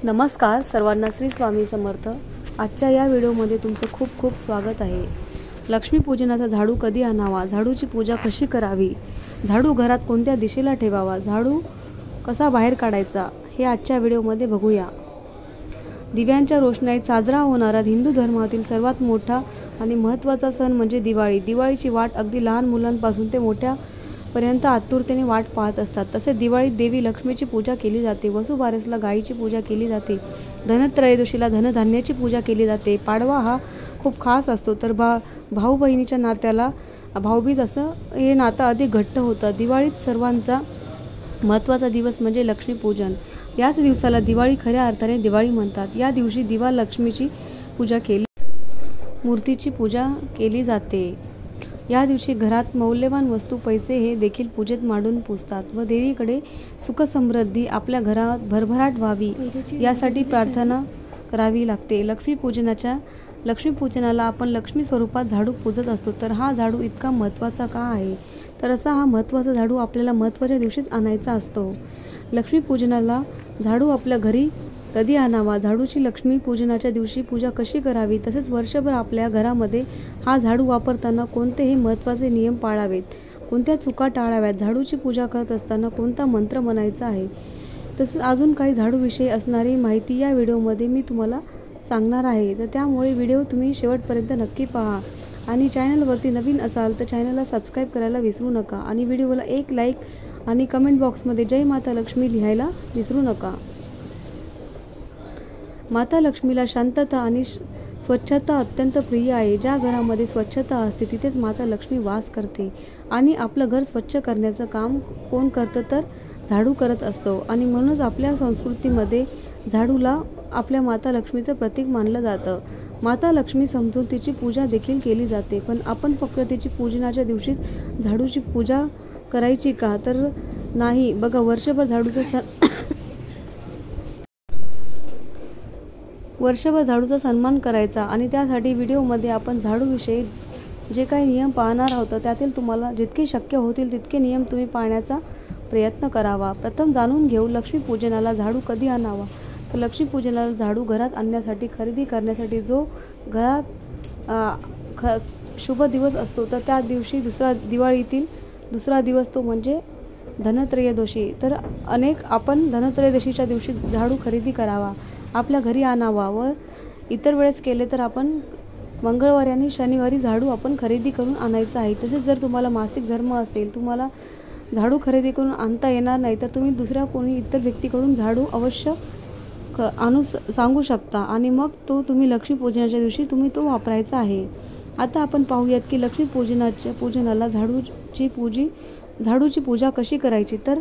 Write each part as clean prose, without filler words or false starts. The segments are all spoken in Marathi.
नमस्कार सर्वांना, श्री स्वामी समर्थ। आजच्या या व्हिडिओमध्ये तुमचं खूप खूप स्वागत आहे। लक्ष्मीपूजनाचा झाडू कधी आणावा, झाडूची पूजा कशी करावी, झाडू घरात कोणत्या दिशेला ठेवावा, झाडू कसा बाहेर काढायचा, हे आजच्या व्हिडिओमध्ये बघूया। दिव्यांच्या रोषणाईत साजरा होणारा हिंदू धर्मातील सर्वात मोठा आणि महत्त्वाचा सण म्हणजे दिवाळी। दिवाळीची वाट अगदी लहान मुलांपासून ते मोठ्यापर्यंत आतुरतेने वाट पाहत असतात। तसेच दिवाळीत देवी लक्ष्मीची पूजा केली जाते, वसुबारसला गायीची पूजा केली जाते, धनत्रयोदशीला धनधान्याची पूजा केली जाते। पाडवा हा खूप खास असतो, तर भाऊ बहिणीच्या नात्याला भाऊबीज असं हे नातं अधिक घट्ट होतं। दिवाळीत सर्वांचा महत्त्वाचा दिवस म्हणजे लक्ष्मीपूजन। याच दिवसाला दिवाळी खऱ्या अर्थाने दिवाळी म्हणतात। या दिवशी दिवा लक्ष्मीची पूजा केली, मूर्तीची पूजा केली जाते। या दिवशी घरात मौल्यवान वस्तू, पैसे हे देखील पूजेत मांडून पुजतात व देवीकडे सुख समृद्धी आपल्या घरात भरभराट व्हावी यासाठी प्रार्थना करावी लागते। लक्ष्मीपूजनाला आपण लक्ष्मी स्वरूपात झाडू पूजत असतो, तर हा झाडू इतका महत्त्वाचा का आहे? तर असा हा महत्त्वाचा झाडू आपल्याला महत्त्वाच्या दिवशीच आणायचा असतो। लक्ष्मीपूजनाला झाडू आपल्या घरी कधी आणावा, झाडूची लक्ष्मी पूजनाच्या दिवशी पूजा कशी करावी, तसेच वर्षभर आपल्या घरामध्ये हा झाडू वापरताना कोणतेही महत्त्वाचे नियम पाळावेत, कोणत्या चुका टाळाव्यात, झाडूची पूजा करत असताना कोणता मंत्र म्हणायचा आहे, तसेच अजून काही झाडूविषयी असणारी माहिती या व्हिडिओमध्ये मी तुम्हाला सांगणार आहे। तर त्यामुळे व्हिडिओ तुम्ही शेवटपर्यंत नक्की पहा आणि चॅनलवरती नवीन असाल तर चॅनलला सबस्क्राईब करायला विसरू नका आणि व्हिडिओला एक लाईक आणि कमेंट बॉक्समध्ये जय माता लक्ष्मी लिहायला विसरू नका। माता लक्ष्मीला शांतता आणि स्वच्छता अत्यंत प्रिय आहे। ज्या घरामध्ये स्वच्छता असते तिथेच माता लक्ष्मी वास करते आणि आपलं घर स्वच्छ करण्याचं काम कोण करतं, तर झाडू करत असतो आणि म्हणूनच आपल्या संस्कृतीमध्ये झाडूला आपल्या माता लक्ष्मीचं प्रतीक मानलं जातं। माता लक्ष्मी समजून तिची पूजा देखील केली जाते, पण आपण फक्त तिची पूजनाच्या दिवशीच झाडूची पूजा करायची का? तर नाही बघा, वर्षभर झाडूचा सन्मान करायचा आणि त्यासाठी व्हिडिओमध्ये आपण झाडूविषयी जे काही नियम पाहणार आहोत त्यातील तुम्हाला जितके शक्य होतील तितके नियम तुम्ही पाळण्याचा प्रयत्न करावा। प्रथम जाणून घेऊ लक्ष्मीपूजनाला झाडू कधी आणावा। तर लक्ष्मीपूजनाला झाडू घरात आणण्यासाठी, खरेदी करण्यासाठी जो घरात शुभ दिवस असतो तर त्या दिवशी दिवाळीतील दुसरा दिवस तो म्हणजे धनत्रयोदशी। तर आपण धनत्रयोदशीच्या दिवशी झाडू खरेदी करावा, आपल्या घरी आणावा व इतर वेळेस केले तर आपण मंगळवारी आणि शनिवारी झाडू आपण खरेदी करून आणायचा आहे। तसेच जर तुम्हाला मासिक धर्म असेल, तुम्हाला झाडू खरेदी करून आणता येणार नाही, तर तुम्ही दुसऱ्या कोणी इतर व्यक्तीकडून झाडू अवश्य आणू सांगू शकता आणि मग तुम्ही लक्ष्मीपूजनाच्या दिवशी तुम्ही तो वापरायचा आहे। आता आपण पाहूयात की लक्ष्मीपूजनाला झाडूची पूजा कशी करायची। तर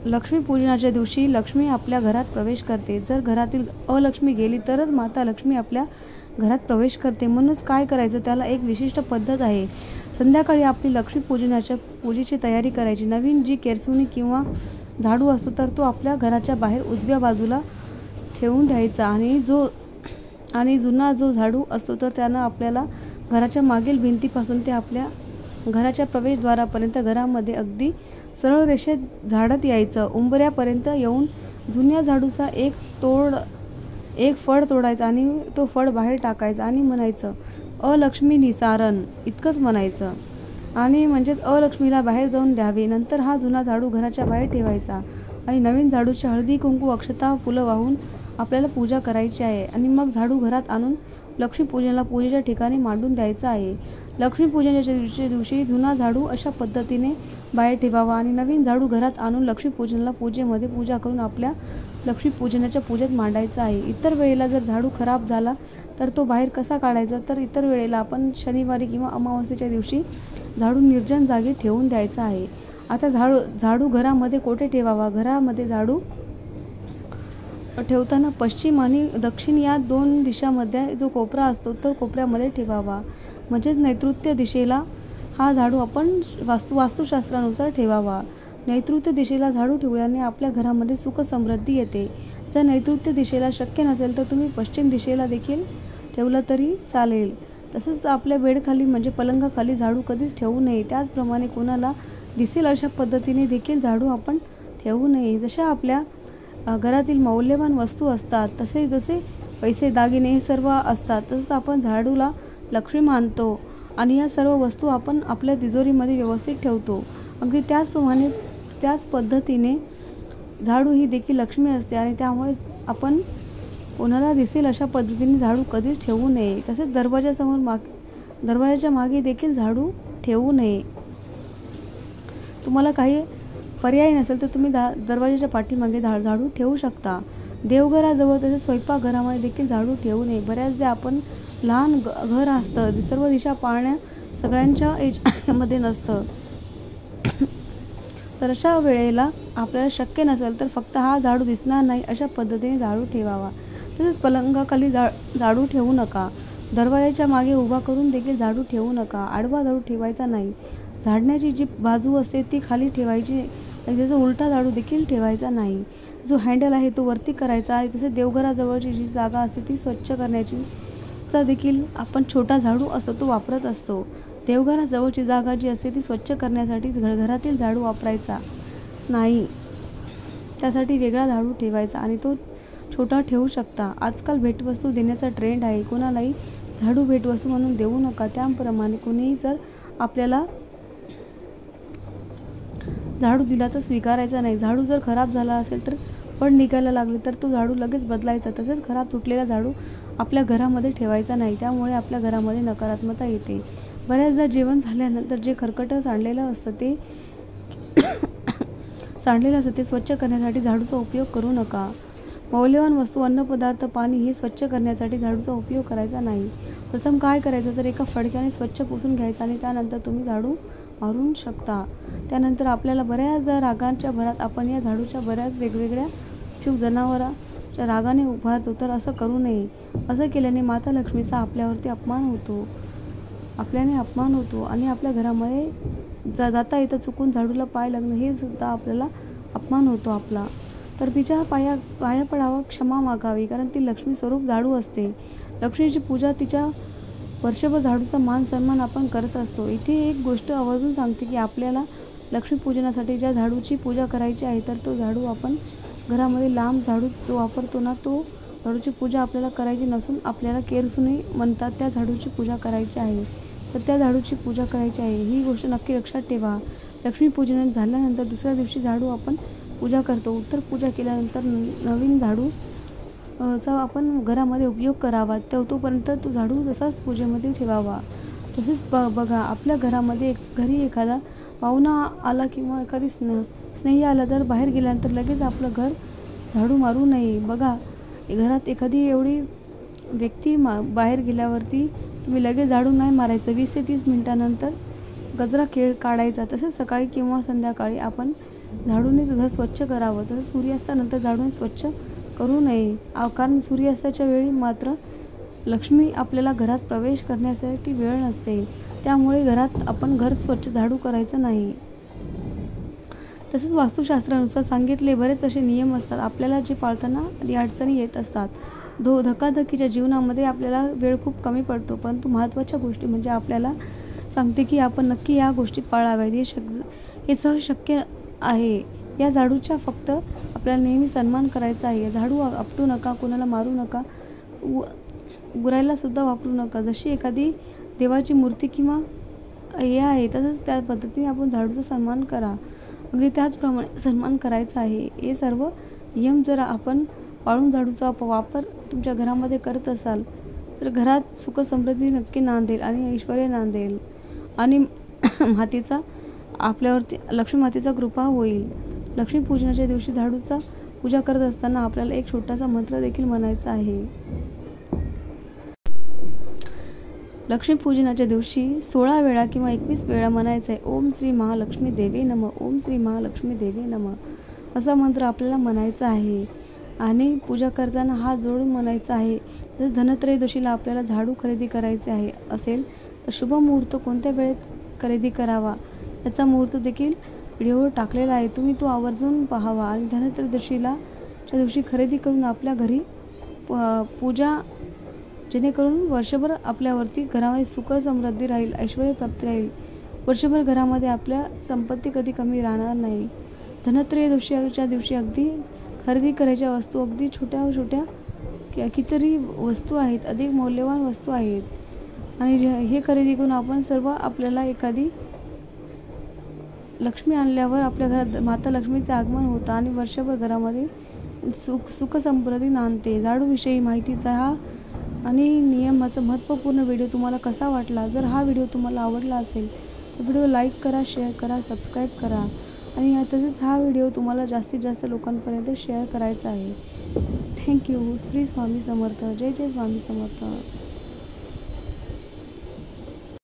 लक्ष्मीपूजनाच्या दिवशी लक्ष्मी आपल्या घरात प्रवेश करते। जर घरातील अलक्ष्मी गेली तरच माता लक्ष्मी आपल्या घरात प्रवेश करते। म्हणूनच काय करायचं, त्याला एक विशिष्ट पद्धत आहे। संध्याकाळी आपली लक्ष्मीपूजनाच्या पूजेची तयारी करायची। नवीन जी केरसुणी किंवा झाडू असतो तर तो आपल्या घराच्या बाहेर उजव्या बाजूला ठेवून द्यायचा आणि जुना जो झाडू असतो तर त्यानं आपल्याला घराच्या मागील भिंतीपासून ते आपल्या घराच्या प्रवेशद्वारापर्यंत घरामध्ये अगदी सरळ रेषेत झाडत यायचं। उंबऱ्यापर्यंत येऊन जुन्या झाडूचा एक फळ तोडायचा आणि तो फळ बाहेर टाकायचा आणि म्हणायचं अलक्ष्मी निसारण, इतकंच म्हणायचं आणि म्हणजेच अलक्ष्मीला बाहेर जाऊन द्यावे। नंतर हा जुना झाडू घराच्या बाहेर ठेवायचा आणि नवीन झाडूची हळदी कुंकू अक्षता फुलं वाहून आपल्याला पूजा करायची आहे आणि मग झाडू घरात आणून लक्ष्मीपूजनाला पूजेच्या ठिकाणी मांडून द्यायचा आहे। लक्ष्मीपूजनाच्या दिवशी जुना झाडू अशा पद्धतीने बाहेर ठेवावा आणि नवीन झाडू घरात आणून लक्ष्मीपूजनाला पूजेमध्ये पूजा करून आपल्या लक्ष्मीपूजनाच्या पूजेत मांडायचा आहे। इतर वेळेला जर झाडू खराब झाला तर तो बाहेर कसा काढायचा, तर इतर वेळेला आपण शनिवारी किंवा अमावस्येच्या दिवशी झाडू निर्जन जागी ठेवून द्यायचा आहे। आता झाडू घरामध्ये कोठे ठेवावा? घरामध्ये झाडू ठेवताना पश्चिम आणि दक्षिण या दोन दिशांमध्ये जो कोपरा असतो तर कोपऱ्यामध्ये ठेवावा। म्हणजेच नैऋत्य दिशेला हा झाडू आपण वास्तुशास्त्रानुसार ठेवावा। नैऋत्य दिशेला झाडू ठेवल्याने आपल्या घरामध्ये सुख समृद्धी येते। जर नैऋत्य दिशेला शक्य नसेल तर तुम्ही पश्चिम दिशेला देखील ठेवलं तरी चालेल। तसंच आपल्या बेडखाली म्हणजे पलंगाखाली झाडू कधीच ठेवू नये। त्याचप्रमाणे कोणाला दिसेल अशा पद्धतीने देखील झाडू आपण ठेवू नये। जशा आपल्या घरातील मौल्यवान वस्तू असतात, तसे जसे पैसे दागिने हे सर्व असतात, तसंच आपण झाडूला लक्ष्मी मानतो आणि या सर्व वस्तू आपण आपल्या तिजोरीमध्ये व्यवस्थित ठेवतो. अगदी त्याचप्रमाणे त्याच पद्धतीने झाडू ही देखील लक्ष्मी असते आणि त्यामुळे आपण कोणाला दिसेल अशा पद्धतीने झाडू कधीच ठेवू नये. तसेच दरवाजाच्या मागे देखील झाडू ठेवू नये. तुम्हाला काही पर्याय नसेल तर तुम्ही दरवाजाच्या पाठीमागे झाडू ठेवू शकता. देवघराजवळ तसेच स्वयंपाकघरामध्ये देखील झाडू ठेवू नये. बऱ्याचदा आपण लहान घर असतं, सर्व दिशा पाहण्या सगळ्यांच्या याच्यामध्ये नसतं, तर अशा वेळेला आपल्याला शक्य नसेल तर फक्त हा झाडू दिसणार नाही अशा पद्धतीने झाडू ठेवावा. तसेच पलंगाखाली झाडू ठेवू नका. दरवाजाच्या मागे उभा करून देखील झाडू ठेवू नका. आडवा झाडू ठेवायचा नाही. झाडण्याची जी बाजू असते ती खाली ठेवायची, त्याचा उलटा झाडू देखील ठेवायचा नाही. जो हँडल आहे तो वरती करायचा आणि तसेच देवघराजवळची जी जागा असते ती स्वच्छ करण्याची चा देखील आपण छोटा झाडू असतो तो वापरत असतो. देवघराजवळची जागा जी असते ती स्वच्छ करण्यासाठी घरातील झाडू वापरायचा नाही, त्यासाठी वेगळा झाडू ठेवायचा आणि तो छोटा ठेवू शकता. आजकाल भेटवस्तू देण्याचा ट्रेंड आहे. कोणालाही झाडू भेटवस्तू म्हणून देऊ नका. त्याप्रमाणे कोणीही जर आपल्याला झाडू दिला तर स्वीकारायचा नाही. झाडू जर खराब झाला असेल तर पड निघायला लागले तर तो झाडू लगेच बदलायचा. तसेच खराब तुटलेला झाडू आपल्या घरामध्ये ठेवायचा नाही. त्यामुळे आपल्या घरामध्ये नकारात्मकता येते. बऱ्याचदा जेवण झाल्यानंतर जे खरकटं सांडलेलं असतं ते स्वच्छ करण्यासाठी झाडूचा उपयोग करू नका. मौल्यवान वस्तू, अन्नपदार्थ, पाणी हे स्वच्छ करण्यासाठी झाडूचा उपयोग करायचा नाही. प्रथम काय करायचं तर एका फडक्याने स्वच्छ पुसून घ्यायचं आणि त्यानंतर तुम्ही झाडू मारू शकता. त्यानंतर आपल्याला बऱ्याचदा रागांच्या भरात आपण या झाडूच्या बऱ्याच वेगवेगळ्या शुभ जनावरांच्या रागाने उभारतो, तर असं करू नये. असं केल्याने माता लक्ष्मीचा आपल्यावरती अपमान होतो आणि आपल्या घरामध्ये जाता येता चुकून झाडूला पाय लागणं हे सुद्धा आपल्याला अपमान होतो आपला. तर तिच्या पाया पडावं, क्षमा मागावी, कारण ती लक्ष्मी स्वरूप झाडू असते. लक्ष्मीची पूजा तिच्या वर्षभर झाडूचा मान सन्मान आपण करत असतो. इथे एक गोष्ट आवर्जून सांगते की आपल्याला लक्ष्मीपूजनासाठी ज्या झाडूची पूजा करायची आहे तर तो झाडू आपण घरामध्ये लांब झाडू जो वापरतो ना तो झाडूची पूजा आपल्याला करायची नसून आपल्याला केरसुनी म्हणतात त्या झाडूची पूजा करायची आहे. तर त्या झाडूची पूजा करायची आहे ही गोष्ट नक्की लक्षात ठेवा. लक्ष्मीपूजन झाल्यानंतर दुसऱ्या दिवशी झाडू आपण पूजा करतो. उत्तर पूजा केल्यानंतर नवीन झाडू चा आपण घरामध्ये उपयोग करावा. तोपर्यंत तो झाडू तसाच पूजेमध्ये ठेवावा. तसेच बघा, आपल्या घरामध्ये घरी एखादा पाहुणा आला किंवा एखादी स्नेही आला तर बाहेर गेल्यानंतर लगेच आपलं घर झाडू मारू नये. बघा, घरात एखादी एवढी व्यक्ती बाहेर गेल्यावरती तुम्ही लगेच झाडू नाही मारायचं. 20 ते 30 मिनिटानंतर गजरा काढायचा. तसेच सकाळी किंवा संध्याकाळी आपण झाडूनेच घर स्वच्छ करावं. तसंच सूर्यास्तानंतर झाडूने स्वच्छ करू नये, कारण सूर्यास्ताच्या वेळी मात्र लक्ष्मी आपल्याला घरात प्रवेश करण्यासाठी वेळ नसते. त्यामुळे घरात आपण घर स्वच्छ झाडू करायचं नाही. तसेच वास्तुशास्त्रानुसार सांगितले बरेच असे नियम असतात आपल्याला जे पाळताना अडचणी येत असतात. धकाधकीच्या जीवनामध्ये आपल्याला वेळ खूप कमी पडतो, परंतु महत्त्वाच्या गोष्टी म्हणजे आपल्याला सांगते की आपण नक्की या गोष्टी पाळाव्यात. हे सहज शक्य आहे. या झाडूचा फक्त आपल्याला नेहमी सन्मान करायचा आहे. झाडू आपटू नका, कोणाला मारू नका, उघडायला सुद्धा वापरू नका. जशी एखादी देवाची मूर्ती किंवा हे आहे तसंच त्या पद्धतीने आपण झाडूचा सन्मान करा. अगदी त्याचप्रमाणे सन्मान करायचा आहे. हे सर्व नियम जर आपण पाळून झाडूचा वापर तुमच्या घरामध्ये करत असाल तर घरात सुख समृद्धी नक्की नांदेल आणि ऐश्वर्य नांदेल आणि मातेचा आपल्यावरती लक्ष्मी मातेचा कृपा होईल. लक्ष्मीपूजनाच्या दिवशी झाडूचा पूजा करत असताना आपल्याला एक छोटासा मंत्र देखील म्हणायचा आहे. लक्ष्मीपूजनाच्या दिवशी 16 वेळा किंवा 21 वेळा म्हणायचं आहे, ओम श्री महालक्ष्मी देवे नमः, ओम श्री महालक्ष्मी देवे नमः असा मंत्र आपल्याला म्हणायचा आहे आणि पूजा करताना हात जोडून म्हणायचा आहे. तसेच धनत्रयोदशीला आपल्याला झाडू खरेदी करायचे आहे असेल तर शुभ मुहूर्त कोणत्या वेळेत खरेदी करावा याचा मुहूर्त देखील व्हिडिओवर टाकलेला आहे. तुम्ही तो आवर्जून पाहावा आणि धनत्रयोदशीला च्या दिवशी खरेदी करून आपल्या घरी पूजा, जेणेकरून वर्षभर आपल्यावरती घरामध्ये सुख समृद्धी राहील, ऐश्वर्य प्राप्ती राहील. वर्षभर घरामध्ये आपल्या संपत्ती कधी कमी राहणार नाही. धनत्रयोदशीच्या दिवशी अगदी खरेदी करायच्या वस्तू अगदी छोट्या कितीतरी वस्तू आहेत, अधिक मौल्यवान वस्तू आहेत आणि हे खरेदी करून आपण सर्व आपल्याला एखादी लक्ष्मी आणल्यावर आपल्या घरात माता लक्ष्मीचे आगमन होतं आणि वर्षभर घरामध्ये सुख समृद्धी नांदते. झाडूविषयी माहितीचा हा आणि नियमाचा महत्त्वपूर्ण व्हिडिओ तुम्हाला कसा वाटला? जर हा व्हिडिओ तुम्हाला आवडला असेल तर व्हिडिओ लाईक करा, शेअर करा, सबस्क्राईब करा आणि तसेच हा व्हिडिओ तुम्हाला जास्तीत जास्त लोकांपर्यंत शेअर करायचा आहे. थँक्यू. श्री स्वामी समर्थ. जय जय स्वामी समर्थ.